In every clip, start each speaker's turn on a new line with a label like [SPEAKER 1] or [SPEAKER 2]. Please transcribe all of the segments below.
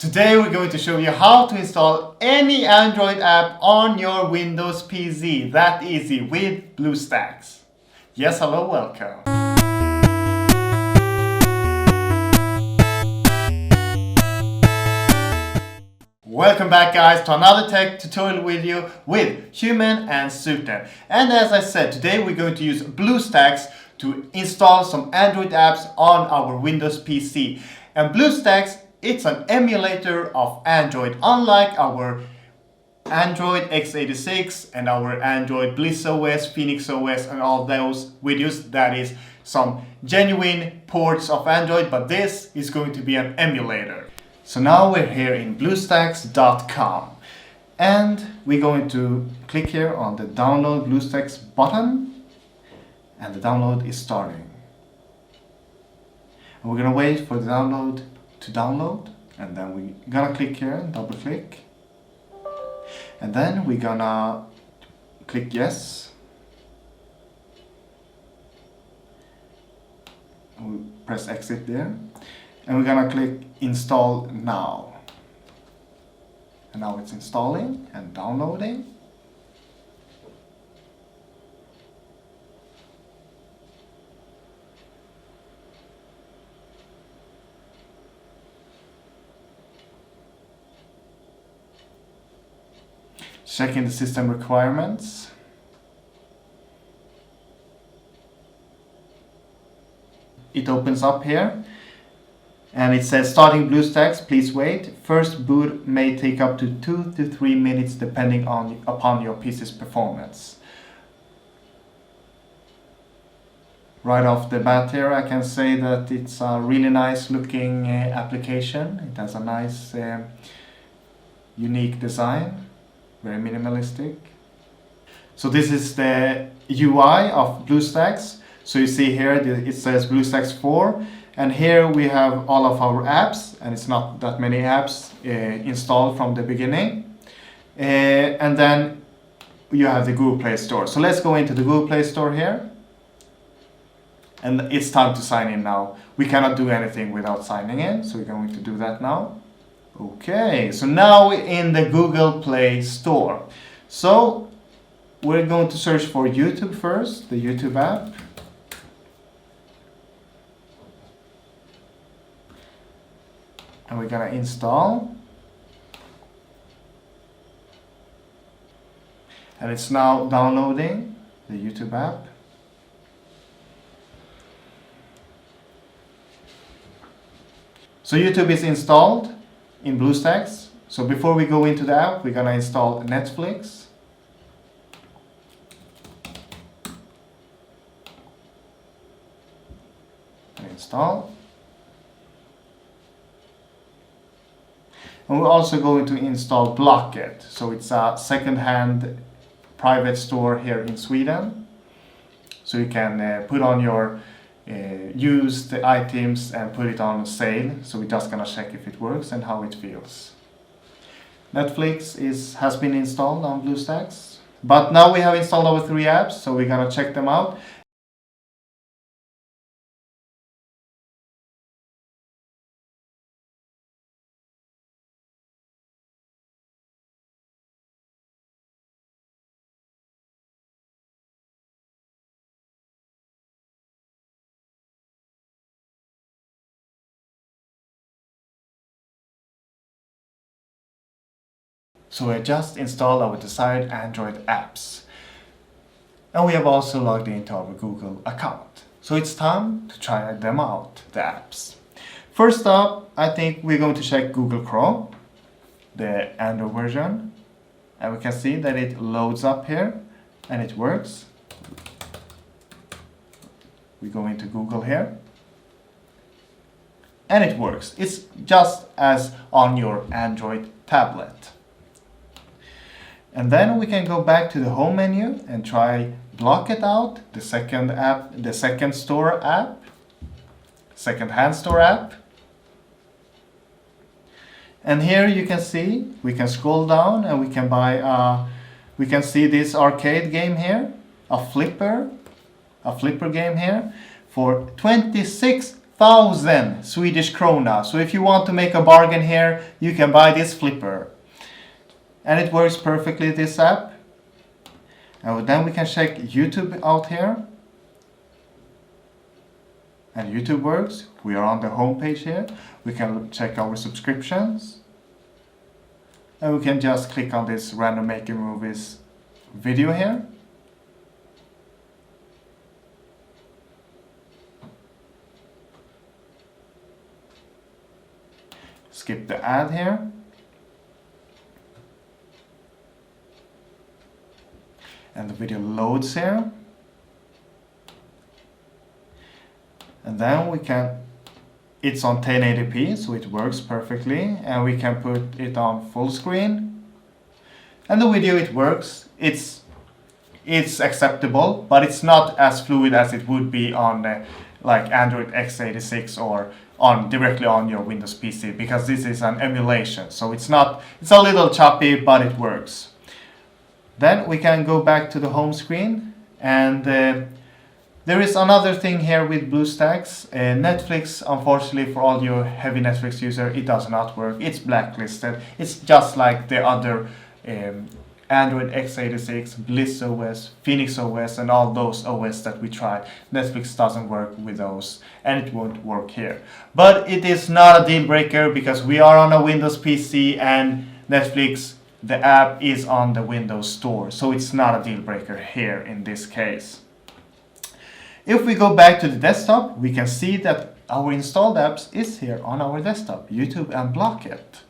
[SPEAKER 1] Today we're going to show you how to install any Android app on your Windows PC. That easy with BlueStacks. Yes, hello, welcome. Welcome back guys to another tech tutorial video with Human and Suten. And as I said, today we're going to use BlueStacks to install some Android apps on our Windows PC. And BlueStacks, it's an emulator of Android, unlike our Android x86 and our Android Bliss OS, Phoenix OS and all those videos. That is some genuine ports of Android, but this is going to be an emulator. So now we're here in BlueStacks.com and we're going to click here on the download BlueStacks button, and the download is starting. And we're gonna wait for the download to download, and then we're gonna click here and double click, and then we're gonna click yes. We press exit there, and we're gonna click install now, and now it's installing and downloading. Checking the system requirements. It opens up here and it says starting BlueStacks, please wait. First boot may take up to 2 to 3 minutes depending upon your PC's performance. Right off the bat here I can say that it's a really nice looking application. It has a nice unique design. Very minimalistic. So this is the UI of BlueStacks. So you see here it says BlueStacks 4, and here we have all of our apps, and it's not that many apps installed from the beginning. And then you have the Google Play Store. So let's go into the Google Play Store here. And it's time to sign in now. We cannot do anything without signing in, so we're going to do that now. Okay, so now we're in the Google Play Store. So we're going to search for YouTube first, the YouTube app. And we're gonna install. And it's now downloading the YouTube app. So YouTube is installed in BlueStacks. So before we go into the app, we're gonna install Netflix. And install. And we're also going to install Blocket. So it's a second-hand private store here in Sweden. So you can put on your use the items and put it on sale. So we're just gonna check if it works and how it feels. Netflix has been installed on BlueStacks, but now we have installed our 3 apps, so we're gonna check them out. So we just installed our desired Android apps. And we have also logged into our Google account. So it's time to try them out, the apps. First up, I think we're going to check Google Chrome, the Android version. And we can see that it loads up here and it works. We go into Google here. And it works. It's just as on your Android tablet. And then we can go back to the home menu and try Blocket out, the second app, the second store app, second-hand store app. And here you can see, we can scroll down and we can buy, we can see this arcade game here, a flipper game here for 26 1,000 Swedish krona. So if you want to make a bargain here, you can buy this flipper. And it works perfectly, this app. And then we can check YouTube out here. And YouTube works. We are on the home page here. We can check our subscriptions. And we can just click on this random making movies video here. Skip the ad here. And the video loads here. And then we can, it's on 1080p, so it works perfectly. And we can put it on full screen. And the video, it works. It's acceptable, but it's not as fluid as it would be on like Android x86 or directly on your Windows PC, because this is an emulation. So it's a little choppy, but it works. Then we can go back to the home screen, and there is another thing here with BlueStacks. Netflix, unfortunately, for all you heavy Netflix user, it does not work. It's blacklisted. It's just like the other Android x86, Bliss OS, Phoenix OS, and all those OS that we tried. Netflix doesn't work with those, and it won't work here. But it is not a deal breaker, because we are on a Windows PC, and Netflix, the app, is on the Windows Store. So it's not a deal breaker here in this case. If we go back to the desktop, we can see that our installed apps is here on our desktop, YouTube and Blocket.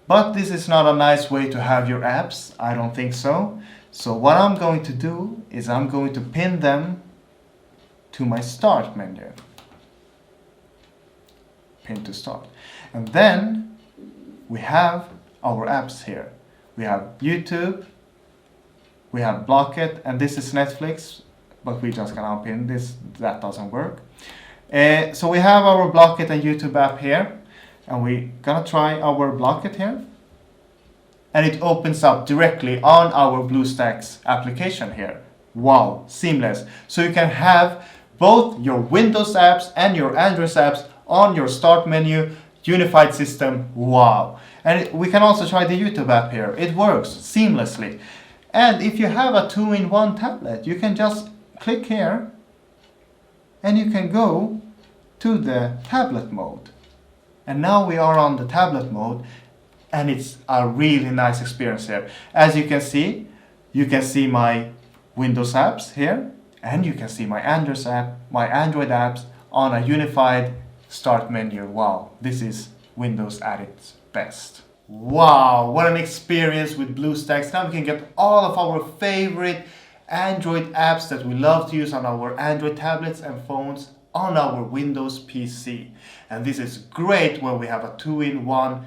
[SPEAKER 1] But this is not a nice way to have your apps. I don't think so. So what I'm going to do is I'm going to pin them to my start menu. Pin to start. And then we have our apps here. We have YouTube, we have Blocket, and this is Netflix, but we just can unpin this. That doesn't work. So we have our Blocket and YouTube app here. And we're gonna try our Blocket here. And it opens up directly on our BlueStacks application here. Wow, seamless. So you can have both your Windows apps and your Android apps on your start menu, unified system. Wow. And we can also try the YouTube app here. It works seamlessly. And if you have a 2-in-1 tablet, you can just click here and you can go to the tablet mode. And now we are on the tablet mode, and it's a really nice experience here. As you can see my Windows apps here, and you can see my Android apps on a unified start menu. Wow, this is Windows at its best. Wow, what an experience with BlueStacks. Now we can get all of our favorite Android apps that we love to use on our Android tablets and phones on our Windows PC. And this is great when we have a 2-in-1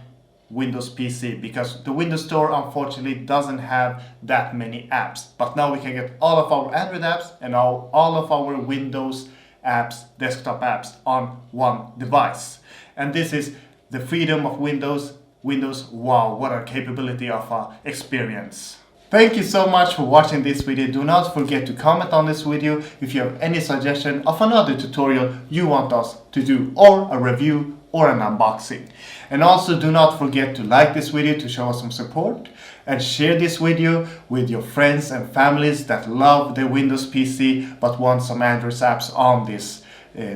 [SPEAKER 1] Windows PC, because the Windows Store unfortunately doesn't have that many apps. But now we can get all of our Android apps and all of our Windows apps, desktop apps, on one device. And this is the freedom of Windows. Wow, what a capability of experience. Thank you so much for watching this video. Do not forget to comment on this video if you have any suggestion of another tutorial you want us to do, or a review or an unboxing. And also do not forget to like this video to show us some support, and share this video with your friends and families that love the Windows PC but want some Android apps on this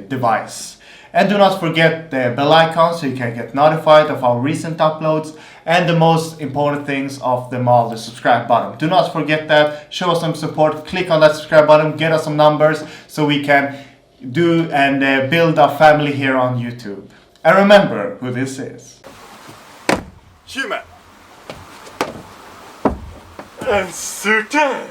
[SPEAKER 1] device. And do not forget the bell icon so you can get notified of our recent uploads, and the most important things of them all, the subscribe button. Do not forget that. Show us some support. Click on that subscribe button. Get us some numbers so we can do and build a family here on YouTube. And remember who this is. Human and Suten.